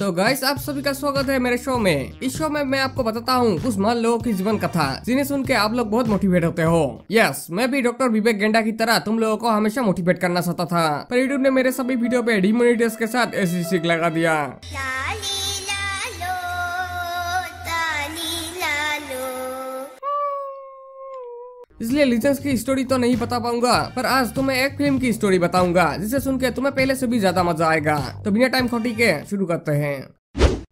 तो गाइस आप सभी का स्वागत है मेरे शो में। इस शो में मैं आपको बताता हूँ कुछ महान लोगों की जीवन कथा जिन्हें सुन के आप लोग बहुत मोटिवेट होते हो। यस, मैं भी डॉक्टर विवेक गेंडा की तरह तुम लोगों को हमेशा मोटिवेट करना चाहता था, पर यूट्यूब ने मेरे सभी वीडियो पे डिमोनेटाइज के साथ ऐसी सीख लगा दिया। इसलिए लीजेंड्स की स्टोरी तो नहीं बता पाऊंगा, पर आज तुम्हें एक फिल्म की स्टोरी बताऊंगा जिसे सुन के तुम्हें पहले से भी ज्यादा मजा आएगा। तो बिना टाइम खोटी के शुरू करते हैं।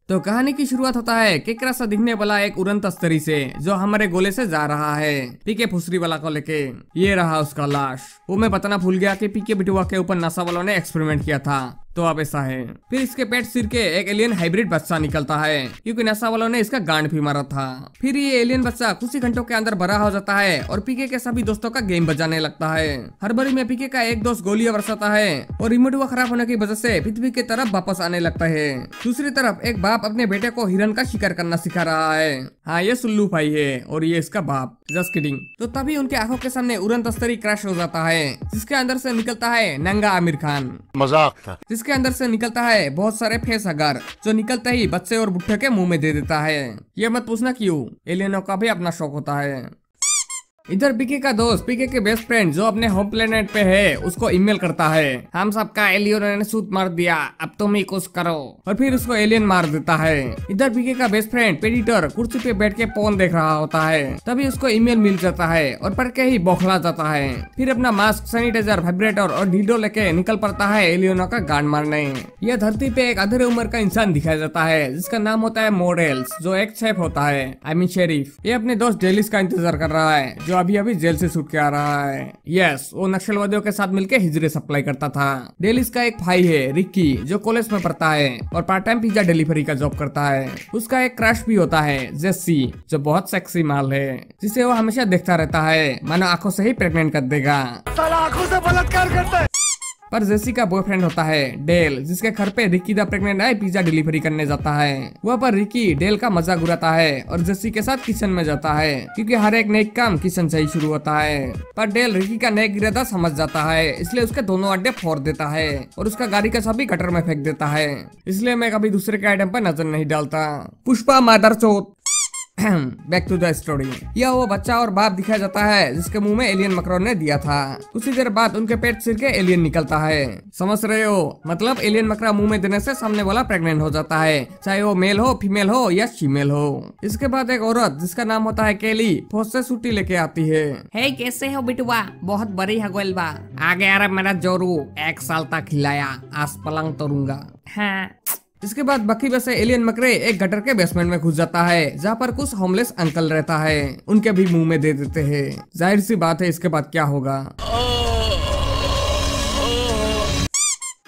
तो कहानी की शुरुआत होता है केकरा सा दिखने वाला एक उड़न तस्तरी से जो हमारे गोले से जा रहा है पीके फुसरी वाला को लेके। ये रहा उसका लाश। वो मैं बताना भूल गया कि पीके बिटुआ के ऊपर नासा वालों ने एक्सपेरिमेंट किया था। तो अब ऐसा है, फिर इसके पेट सिर के एक एलियन हाइब्रिड बच्चा निकलता है क्योंकि नासा वालों ने इसका गांड भी मारा था। फिर ये एलियन बच्चा कुछ ही घंटों के अंदर बड़ा हो जाता है और पीके के सभी दोस्तों का गेम बजाने लगता है। हर बारी में पीके का एक दोस्त गोलियां बरसाता है और रिमोट खराब होने की वजह से पृथ्वी की तरफ वापस आने लगता है। दूसरी तरफ एक बाप अपने बेटे को हिरन का शिकार करना सिखा रहा है। हाँ, ये सुल्लू भाई है और ये इसका बाप। Just kidding. तो तभी उनके आंखों के सामने उड़न तस्तरी क्रैश हो जाता है जिसके अंदर से निकलता है नंगा आमिर खान। मजाक था। जिसके अंदर से निकलता है बहुत सारे फेस अगर जो निकलते ही बच्चे और बुढ़े के मुंह में दे देता है। ये मत पूछना क्यों, एलियनों का भी अपना शौक होता है। इधर पीके का दोस्त पीके के बेस्ट फ्रेंड जो अपने होम प्लेनेट पे है उसको ईमेल करता है, हम सबका एलियनों ने सूट मार दिया, अब तुम ही कुछ करो। और फिर उसको एलियन मार देता है। इधर पीके का बेस्ट फ्रेंड पेडिटर कुर्सी पे बैठ के फोन देख रहा होता है। तभी उसको ईमेल मिल जाता है और पढ़ के ही बौखला जाता है। फिर अपना मास्क, सैनिटाइजर, वाइब्रेटर और ढीडो लेके निकल पड़ता है एलियनों का गांड मारने। यह धरती पे एक अधूरे उम्र का इंसान दिखाया जाता है जिसका नाम होता है मॉडल्स, जो एक शेफ होता है, आई मीन शेरिफ। ये अपने दोस्त डेलिस का इंतजार कर रहा है जो अभी अभी जेल से छूट के आ रहा है। यस, वो नक्सलवादियों के साथ मिलकर हिजरे सप्लाई करता था। डेलिस का एक भाई है रिक्की जो कॉलेज में पढ़ता है और पार्ट टाइम पिज्जा डिलीवरी का जॉब करता है। उसका एक क्रश भी होता है जेसी जो बहुत सेक्सी माल है जिसे वो हमेशा देखता रहता है, मानो आंखों से ही प्रेग्नेंट कर देगा। आंखों से बलात्कार करता है। पर जेसी का बॉयफ्रेंड होता है डेल जिसके घर पे रिक्की द प्रेग्नेंट आई पिज्जा डिलीवरी करने जाता है। वहाँ पर रिक्की डेल का मजाक उड़ाता है और जेसी के साथ किचन में जाता है क्योंकि हर एक नेक काम किचन से ही शुरू होता है। पर डेल रिक्की का नेक इरादा समझ जाता है, इसलिए उसके दोनों अड्डे फोड़ देता है और उसका गाड़ी का चाबी गटर में फेंक देता है। इसलिए मैं कभी दूसरे के आइटम पर नजर नहीं डालता। पुष्पा मादरचोद। Back to the story. यह वो बच्चा और बाप दिखाया जाता है जिसके मुंह में एलियन मकरोन ने दिया था। उसी देर बाद उनके पेट सिर के एलियन निकलता है। समझ रहे हो, मतलब एलियन मकरा मुंह में देने से सामने वाला प्रेग्नेंट हो जाता है, चाहे वो मेल हो, फीमेल हो या फीमेल हो। इसके बाद एक औरत जिसका नाम होता है केली फौज से छुट्टी लेके आती है। हे कैसे हो बिटुआ, बहुत बड़ी है गोलबा, आ गया रे मेरा जोरू, 1 साल तक खिलाया, आज पलंग तोड़ूंगा। हाँ। इसके बाद बकी वैसे एलियन मकरे एक गटर के बेसमेंट में घुस जाता है जहाँ पर कुछ होमलेस अंकल रहता है, उनके भी मुंह में दे देते हैं। जाहिर सी बात है इसके बाद क्या होगा।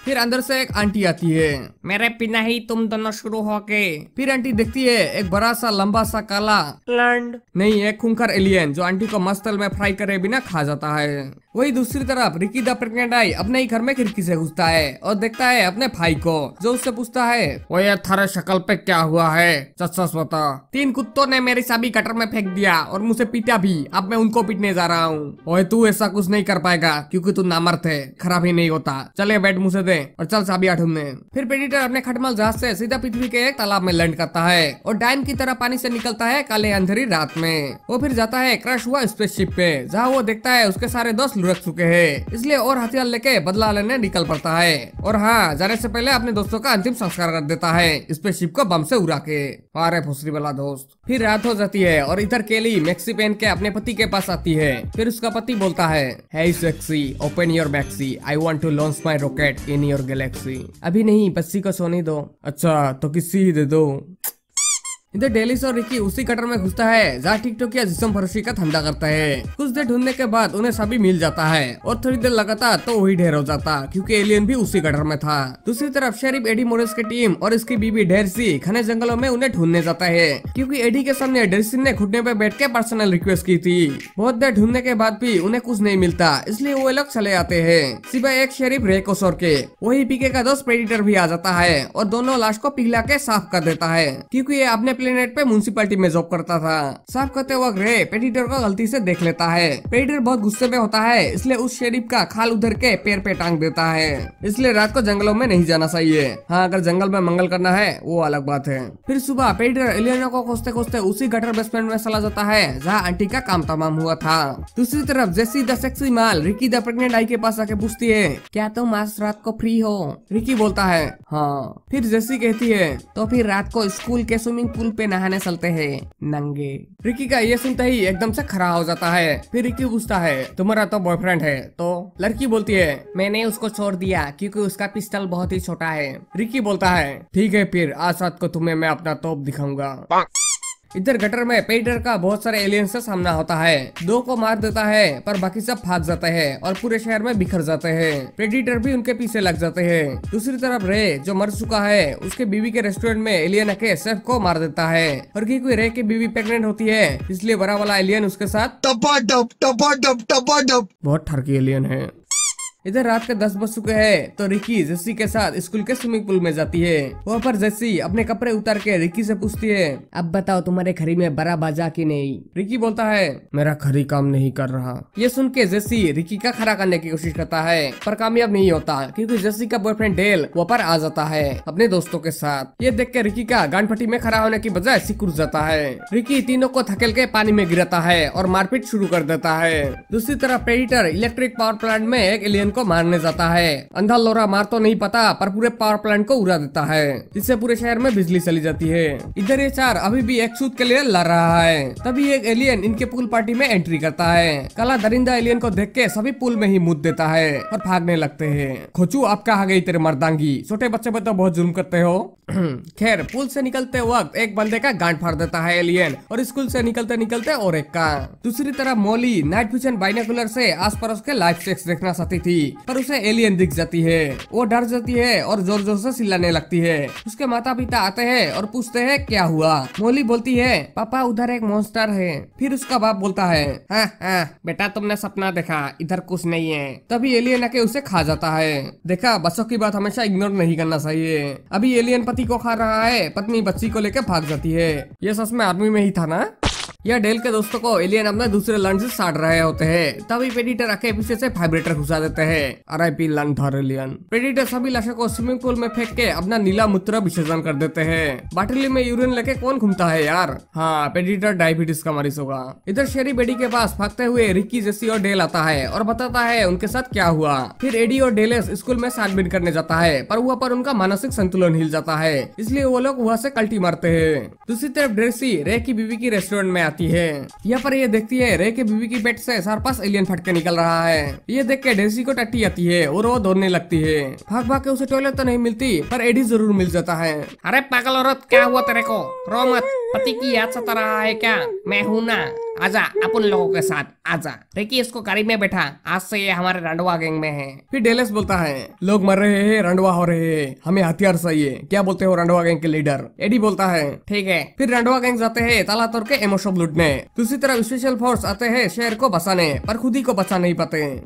फिर अंदर से एक आंटी आती है, मेरे बिना ही तुम दोनों शुरू हो के। फिर आंटी देखती है एक बड़ा सा लंबा सा काला लैंड नहीं, एक खूंखार एलियन जो आंटी को मस्त तेल में फ्राई करे बिना खा जाता है। वही दूसरी तरफ रिकी द प्रेग्नेंट आई अपने ही घर में खिड़की से घुसता है और देखता है अपने भाई को जो उससे पूछता है, वो ये थारे शक्ल पे क्या हुआ है, सच बता। 3 कुत्तों ने मेरी चाबी गटर में फेंक दिया और मुझे पीटा भी, अब मैं उनको पीटने जा रहा हूँ। ओए तू ऐसा कुछ नहीं कर पाएगा क्योंकि तू नामर्द है, खराब ही नहीं होता। चले बैठ मुझे दे और चल चाबी ढूंढने। फिर प्रेडिटर अपने खटमल जहाज से सीधा पृथ्वी के एक तालाब में लैंड करता है और डायन की तरह पानी से निकलता है काले अंधेरी रात में। वो फिर जाता है क्रैश हुआ स्पेसशिप पे जहाँ वो देखता है उसके सारे दोस्त लुढ़क चुके हैं, इसलिए और हथियार लेके बदला लेने निकल पड़ता है। और हाँ, जाने से पहले अपने दोस्तों का अंतिम संस्कार कर देता है स्पेसशिप को बम से उड़ा के। अरे फुसरी वाला दोस्त। फिर रात हो जाती है और इधर केली मैक्सी पहन के अपने पति के पास आती है। फिर उसका पति बोलता है, hey sexy, open your maxi, I want to launch my rocket in your galaxy. अभी नहीं, बच्ची को सोने दो। अच्छा तो किसी ही दे दो। इधर डेलिस और रिकी उसी कटर में घुसता है जहाँ टिकटॉकिया जिस्म फरोशी का धंधा करता है। कुछ देर ढूंढने के बाद उन्हें सभी मिल जाता है और थोड़ी देर लगातार तो वही ढेर हो जाता क्योंकि एलियन भी उसी कटर में था। दूसरी तरफ शेरिफ एडी मोरेस की टीम और इसकी बीबी डेरसी घने जंगलों में उन्हें ढूंढने जाता है क्योंकि एडी के सामने डेरसी ने घुटने पे बैठ के पर्सनल रिक्वेस्ट की थी। बहुत देर ढूंढने के बाद भी उन्हें कुछ नहीं मिलता, इसलिए वो लोग चले आते हैं सिवाय एक शेरिफ रेको सोर के। वही पीके का दोस्त प्रेडिटर भी आ जाता है और दोनों लाश को पिघला के साफ कर देता है क्योंकि ये अपने प्लेनेट पे म्युनिसिपैलिटी में जॉब करता था। साफ करते वक्त रे प्रेडिटर को गलती से देख लेता है। प्रेडिटर बहुत गुस्से में होता है, इसलिए उस शेरिफ का खाल उधर के पैर पे टांग देता है। इसलिए रात को जंगलों में नहीं जाना चाहिए। हाँ, अगर जंगल में मंगल करना है वो अलग बात है। फिर सुबह प्रेडिटर एलियना को खोजते खोजते उसी गटर बेसमेंट में चला जाता है जहाँ आंटी का काम तमाम हुआ था। दूसरी तरफ जेसी द सेक्सी माल रिकी द प्रेग्नेंट आई के पास आके पूछती है, क्या तुम आज रात को फ्री हो? रिकी बोलता है हाँ। फिर जेसी कहती है, तो फिर रात को स्कूल के स्विमिंग पूल पे नहाने चलते हैं नंगे। रिकी का ये सुनते ही एकदम से खड़ा हो जाता है। फिर रिकी पूछता है, तुम्हारा तो बॉयफ्रेंड है? तो लड़की बोलती है, मैंने उसको छोड़ दिया क्योंकि उसका पिस्टल बहुत ही छोटा है। रिकी बोलता है, ठीक है फिर आज रात को तुम्हें मैं अपना तोप दिखाऊंगा। इधर गटर में प्रेडिटर का बहुत सारे एलियंस से सामना होता है। दो को मार देता है पर बाकी सब भाग जाते हैं और पूरे शहर में बिखर जाते हैं। प्रेडिटर भी उनके पीछे लग जाते हैं। दूसरी तरफ रे जो मर चुका है उसके बीवी के रेस्टोरेंट में एलियन आके शेफ को मार देता है और क्योंकि रे की बीवी प्रेग्नेंट होती है इसलिए बड़ा वाला एलियन उसके साथ टपाटप बहुत ठरकी एलियन है। इधर रात के 10 बज चुके हैं तो रिकी जेसी के साथ स्कूल के स्विमिंग पूल में जाती है। वहाँ पर जेसी अपने कपड़े उतार के रिकी से पूछती है, अब बताओ तुम्हारे खरी में बड़ा बाजा की नहीं? रिकी बोलता है, मेरा खरी काम नहीं कर रहा। ये सुन के जेसी रिकी का खड़ा करने की कोशिश करता है पर कामयाब नहीं होता क्योंकि जेसी का बॉयफ्रेंड डेल वहाँ पर आ जाता है अपने दोस्तों के साथ। ये देख के रिकी का गांड में खड़ा होने की बजाय सिकुड़ जाता है। रिकी तीनों को धकेल के पानी में गिराता है और मारपीट शुरू कर देता है। दूसरी तरफ प्रेडिटर इलेक्ट्रिक पावर प्लांट में एक एलियन को मारने जाता है। अंधा लोरा मार तो नहीं पता पर पूरे पावर प्लांट को उड़ा देता है जिससे पूरे शहर में बिजली चली जाती है। इधर ये चार अभी भी एक सूद के लिए लड़ रहा है। तभी एक एलियन इनके पूल पार्टी में एंट्री करता है। काला दरिंदा एलियन को देख के सभी पूल में ही मुद देता है और भागने लगते हैं। खोचू आप कहाँ गई तेरे मर्दांगी, छोटे बच्चे पर तो बहुत जुल्म करते हो। खैर पुल से निकलते वक्त एक बंदे का गांड फाड़ देता है एलियन और स्कूल से निकलते निकलते और एक का। दूसरी तरफ मॉली नाइट विजन बाइनोकुलर से आस पड़ोस के लाइव सेक्स देखना चाहती थी पर उसे एलियन दिख जाती है। वो डर जाती है और जोर जोर से चिल्लाने लगती है। उसके माता पिता आते हैं और पूछते हैं क्या हुआ। मॉली बोलती है, पापा उधर एक मॉन्स्टर है। फिर उसका बाप बोलता है, हाँ बेटा तुमने सपना देखा, इधर कुछ नहीं है। तभी एलियन आके उसे खा जाता है। देखा बच्चों की बात हमेशा इग्नोर नहीं करना चाहिए। अभी एलियन पति को खा रहा है, पत्नी बच्ची को लेकर भाग जाती है। ये सच में आर्मी में ही था ना। यह डेल के दोस्तों को एलियन अपने दूसरे लंच से साड़ रहे होते हैं। तभी प्रेडिटर आके पीछे से वाइब्रेटर घुसा देते हैं। RIP लंथर alien. प्रेडिटर सभी लाशों को स्विमिंग पूल में फेंक के अपना नीला मूत्र विसर्जन कर देते हैं। बाटली में यूरिन लेके कौन घूमता है यार। हाँ प्रेडिटर डायबिटीज का मरीज होगा। इधर शेरी बेडी के पास भागते हुए रिकी जेसी और डेल आता है और बताता है उनके साथ क्या हुआ। फिर एडी और डेलेस स्कूल में छानबीन करने जाता है पर वहाँ पर उनका मानसिक संतुलन हिल जाता है इसलिए वो लोग वहाँ से कल्टी मारते हैं। दूसरी तरफ ड्रेसी रे की बीवी की रेस्टोरेंट में आती है। यहाँ पर ये देखती है रे के बीवी की पेट से 4-5 एलियन फटके निकल रहा है। ये देख के डेसी को टट्टी आती है और वो दौड़ने लगती है। भाग भाग के उसे टॉयलेट तो नहीं मिलती पर एडी जरूर मिल जाता है। अरे पागल औरत क्या हुआ तेरे को, रो मत, पति की याद सता रहा है क्या? मैं हूँ ना, आजा अपन लोगों के साथ आजा। रिकी इसको गाड़ी में बैठा, आज से ये हमारे रंडवा गैंग में है। फिर डेलेस बोलता है, लोग मर रहे हैं, रंडवा हो रहे हैं, हमें हथियार चाहिए, क्या बोलते हो रंडवा गैंग के लीडर? एडी बोलता है ठीक है। फिर रंडवा गैंग जाते हैं ताला तोड़ के एमो शॉप लूटने। दूसरी तरफ स्पेशल फोर्स आते हैं शहर को बचाने पर खुद ही को बचा नहीं पाते।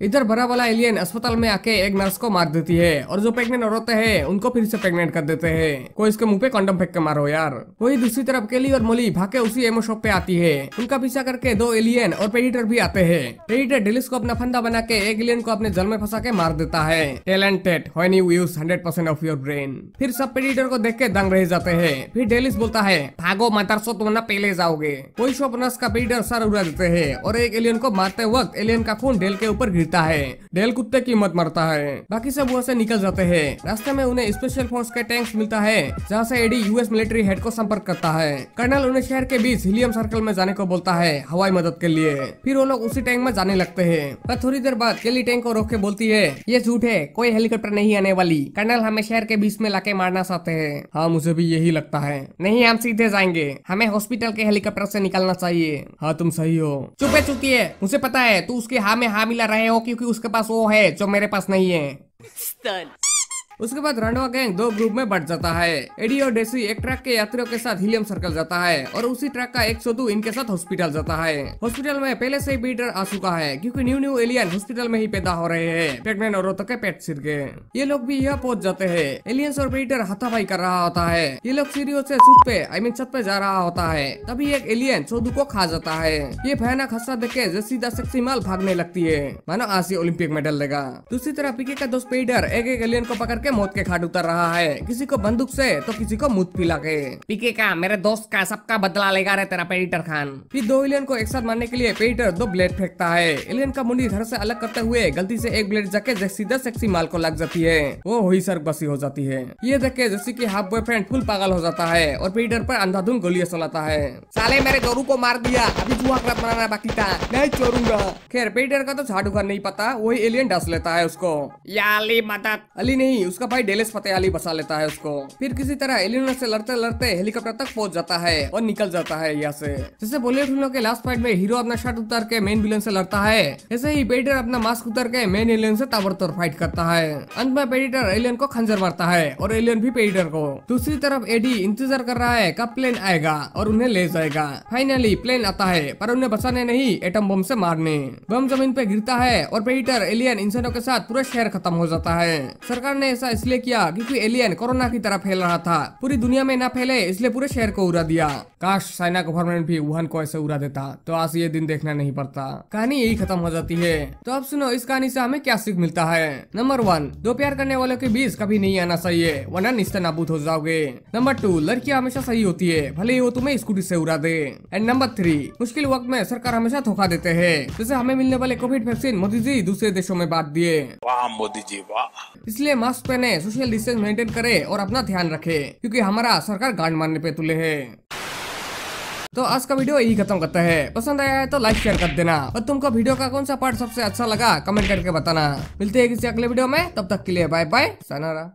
इधर बड़ा वाला एलियन अस्पताल में आके एक नर्स को मार देती है और जो प्रेग्नेंट औरतें हैं उनको फिर से प्रेग्नेंट कर देते हैं। कोई इसके मुंह पे कंडम फेंक के मारो यार। वही दूसरी तरफ केली और मोली भागे उसी एमो शॉप पे आती है। उनका पीछा करके 2 एलियन और प्रेडिटर भी आते हैं। प्रेडिटर डेलिस को अपना फंदा बना के एक एलियन को अपने जल में फंसा के मार देता है। Talented when you use 100% of your brain. फिर सब प्रेडिटर को देख के दंग रह जाते हैं। फिर डेलिस बोलता है, भागो मदरसो, तुम ना पहले जाओगे। कोई शॉप नर्स का प्रेडिटर सर उड़ा देते हैं और एक एलियन को मारते वक्त एलियन का खून डेल के ऊपर गिरता है। डेल कुत्ते की मत मरता है। बाकी सब वहाँ से निकल जाते हैं। रास्ते में उन्हें स्पेशल फोर्स के टैंक्स मिलता है जहाँ से एडी यूएस मिलिट्री हेड को संपर्क करता है। कर्नल उन्हें शहर के बीच हीलियम सर्कल में जाने को बोलता है हवाई मदद के लिए। फिर वो लोग उसी टैंक में जाने लगते हैं पर थोड़ी देर बाद केली टैंक को रोक के बोलती है, ये झूठ है, कोई हेलीकॉप्टर नहीं आने वाली। कर्नल हमें शहर के बीच में लाके मारना चाहते हैं। हाँ मुझे भी यही लगता है। नहीं हम सीधे जाएंगे, हमें हॉस्पिटल के हेलीकॉप्टर से निकलना चाहिए। हाँ तुम सही हो। चुप है चुकी है, मुझे पता है तू उसके हाँ में हाँ मिला रहे हो क्योंकि उसके पास वो है जो मेरे पास नहीं है। उसके बाद रंडवा गैंग दो ग्रुप में बढ़ जाता है। एडी और डेसी एक ट्रक के यात्रियों के साथ हीलियम सर्कल जाता है और उसी ट्रक का एक छोटू इनके साथ हॉस्पिटल जाता है। हॉस्पिटल में पहले से ही पीटर आ चुका है क्योंकि न्यू एलियन हॉस्पिटल में ही पैदा हो रहे हैं, प्रेग्नेंट औरतों के पेट सिर के। ये लोग भी यहाँ पहुंच जाते हैं। एलियंस और पीटर हाथापाई कर रहा होता है। ये लोग सीढ़ियों से छत पे छत पे जा रहा होता है। तभी एक एलियन छोटू को खा जाता है। ये भयानक हादसा देख के सीधा सेक्सी माल भागने लगती है, मानो आज ही ओलंपिक मेडल लेगा। दूसरी तरफ पीके का दोस्त पीटर एक एलियन को पकड़ के मौत के घाट उतर रहा है, किसी को बंदूक से तो किसी को मुंह पिला के। पीके का मेरे दोस्त का सबका बदला लेगा रे तेरा पीटर खान। फिर दो एलियन को एक साथ मारने के लिए पीटर दो ब्लेड फेंकता है। एलियन का मुंडी धड़ से अलग करते हुए गलती से एक ब्लेड जाके सीधा सेक्सी माल को लग जाती है। वो हुई सर बसी हो जाती है। ये देख के जैसे की हाफ बॉयफ्रेंड फुल पागल हो जाता है और पीटर पर अंधाधुंध गोलियां चलाता है। साले मेरे जोरू को मार दिया, अभी जुआ क्लब बनाना बाकी था, नहीं छोड़ूंगा। खैर पीटर का तो झाड़ू घर नहीं पता, वही एलियन डस लेता है उसको। या अली मदद। अली नहीं, उसका भाई डेलिस फतेह अली बसा लेता है उसको। फिर किसी तरह एलियन से लड़ते लड़ते हेलीकॉप्टर तक पहुंच जाता है और निकल जाता है यहाँ से। जैसे बॉलीवुड फिल्मों के लास्ट फाइट में हीरो अपना शर्ट उतार के मेन विलन से लड़ता है, ऐसे ही पीटर अपना मास्क उतार के मेन एलियन से ताबड़तोड़ फाइट करता है। अंत में पीटर एलियन को खंजर मारता है और एलियन भी पीटर को। दूसरी तरफ एडी इंतजार कर रहा है कब प्लेन आएगा और उन्हें ले जाएगा। फाइनली प्लेन आता है, पर उन्हें बचाने नहीं, एटम बम से मारने। बम जमीन पे गिरता है और पीटर एलियन इंसानों के साथ पूरा शहर खत्म हो जाता है। सरकार ने ऐसा इसलिए किया क्योंकि एलियन कोरोना की तरह फैल रहा था, पूरी दुनिया में ना फैले इसलिए पूरे शहर को उड़ा दिया। काश चाइना गवर्नमेंट भी वुहान को ऐसे उड़ा देता तो आज ये दिन देखना नहीं पड़ता। कहानी यही खत्म हो जाती है। तो अब सुनो इस कहानी से हमें क्या सीख मिलता है। नंबर 1, दो प्यार करने वालों के बीच कभी नहीं आना चाहिए वरना निस्ते नाबूद हो जाओगे। नंबर 2, लड़कियां हमेशा सही होती है भले ही वो तुम्हें स्कूटी से उड़ा दे। एंड नंबर 3, मुश्किल वक्त में सरकार हमेशा धोखा देते हैं, जैसे हमें मिलने वाले कोविड वैक्सीन मोदी जी दूसरे देशों में बांट दिए। वाह मोदी जी वाह। इसलिए मास्क पहने, सोशल डिस्टेंस मेंटेन करे और अपना ध्यान रखे क्योंकि हमारा सरकार गांड मारने पे तुले है। तो आज का वीडियो यही खत्म करते हैं। पसंद आया है तो लाइक शेयर कर देना और तुमको वीडियो का कौन सा पार्ट सबसे अच्छा लगा कमेंट करके बताना। मिलते हैं किसी अगले वीडियो में, तब तक के लिए बाय बाय, सायनारा।